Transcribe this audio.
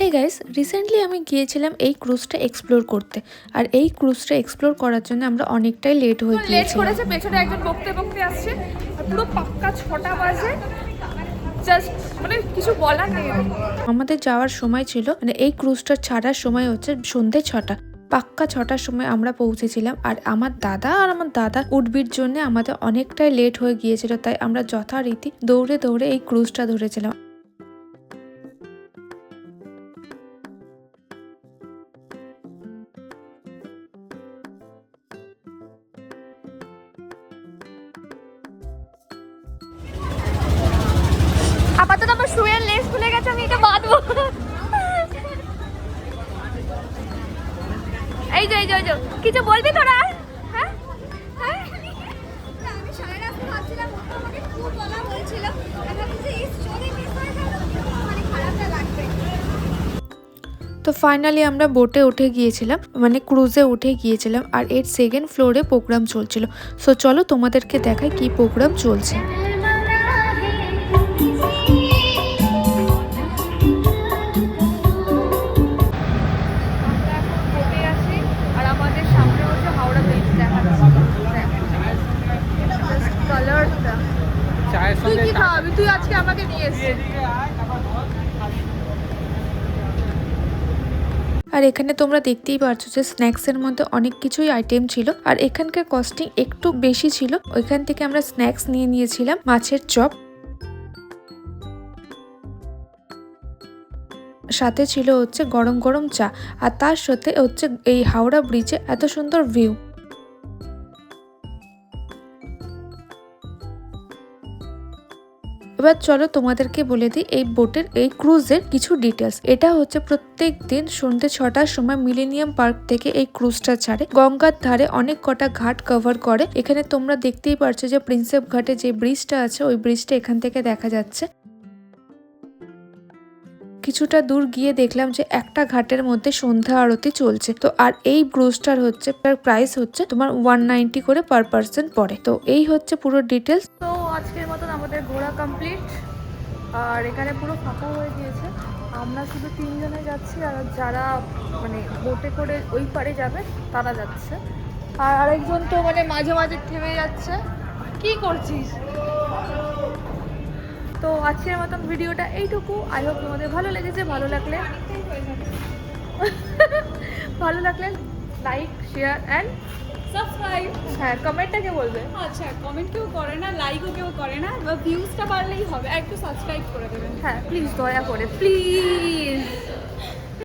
Hey guys, recently আমি গিয়েছিলাম এই ক্রুজটা এক্সপ্লোর করতে। আর এই ক্রুজটা এক্সপ্লোর করার জন্য আমরা অনেকটাই লেট হয়ে গিয়েছিলাম। করেছে, পেছনে একজন বকতে বকতে আসছে, আর পুরো পাক্কা 6টা বাজে। জাস্ট মানে কিছু বলার নেই। আমাদের যাওয়ার সময় ছিল, মানে এই ক্রুজটা ছাড়ার সময় হচ্ছে সন্ধ্যে 6টা। পাক্কা 6টার সময় আমরা পৌঁছেছিলাম। আর আমার দাদা উঠবির জন্য আমাদের অনেকটাই লেট হয়ে গিয়েছিল, তাই আমরা যথারীতি দৌড়ে দৌড়ে এই ক্রুজটা ধরেছিলাম। আপাতত আমার শুয়ের লেস খুলে গেছে, আমি এটা বাঁধবো। এই যে কিছু বলবি তোরা? হ্যাঁ হ্যাঁ, আমি সারা রাস্তা ভাবছিলাম, আমাকে খুব বলা হয়েছিল, আমি ভাবছি এই স্টোরি মিস হয়ে গেল, মানে খারাপটা লাগবে। তো ফাইনালি আমরা বোটে উঠে গিয়েছিলাম, মানে ক্রুজে উঠে গিয়েছিলাম। আর এর সেকেন্ড ফ্লোরে প্রোগ্রাম চলছিল। সো চলো তোমাদেরকে দেখাই কি প্রোগ্রাম চলছে। আর আমাদের সামনে হচ্ছে হাওড়া ব্রিজ দেখা যাচ্ছে। কালারটা তুই কি খাওয়াবি? তুই আজকে আমাকে নিয়ে এসেছিস। আর এখানে তোমরা দেখতেই পারছো যে স্ন্যাক্সের মধ্যে অনেক কিছুই আইটেম ছিল। আর এখানকার কস্টিং একটু বেশি ছিল। ওইখান থেকে আমরা স্ন্যাক্স নিয়ে নিয়েছিলাম মাছের চপ, সাথে ছিল হচ্ছে গরম গরম চা, আর তার সাথে হচ্ছে এই হাওড়া ব্রিজে এত সুন্দর ভিউ। এবার চলো তোমাদেরকে বলে দিই এই বোটের এই ক্রুজের কিছু ডিটেলস। এটা হচ্ছে প্রত্যেক দিন সন্ধ্যে 6টার সময় মিলেনিয়াম পার্ক থেকে এই ক্রুজটা ছাড়ে। গঙ্গার ধারে অনেক কটা ঘাট কভার করে। এখানে তোমরা দেখতেই পারছো যে প্রিন্সেপ ঘাটে যে ব্রিজটা আছে, ওই ব্রিজটা এখান থেকে দেখা যাচ্ছে। কিছুটা দূর গিয়ে দেখলাম যে একটা ঘাটের মধ্যে সন্ধ্যা আরতি চলছে। তো আর এই ক্রুজটার হচ্ছে প্রাইস হচ্ছে তোমার 190 করে পার পার্সন পড়ে। তো এই হচ্ছে পুরো ডিটেলস। তো আজকের মতন আমাদের ঘোরা কমপ্লিট। আর এখানে পুরো ফাঁকা হয়ে গিয়েছে। আমরা শুধু 3 জনে যাচ্ছি, আর যারা মানে বোটে করে ওই পারে যাবে তারা যাচ্ছে। আর আরেকজন তো মানে মাঝে মাঝে থেমে যাচ্ছে। কি করছিস? তো আজকের মতন ভিডিওটা এইটুকু। আই হোপ তোমাদের ভালো লেগেছে। ভালো লাগলে লাইক, শেয়ার অ্যান্ড সাবস্ক্রাইব। হ্যাঁ, কমেন্টটা কে বলবে? আচ্ছা, কমেন্ট কেউ করে না, লাইকও কেউ করে না, ভিউজটা বাড়লেই হবে, আর একটু সাবস্ক্রাইব করে দেবেন। হ্যাঁ প্লিজ, দয়া করে প্লিজ।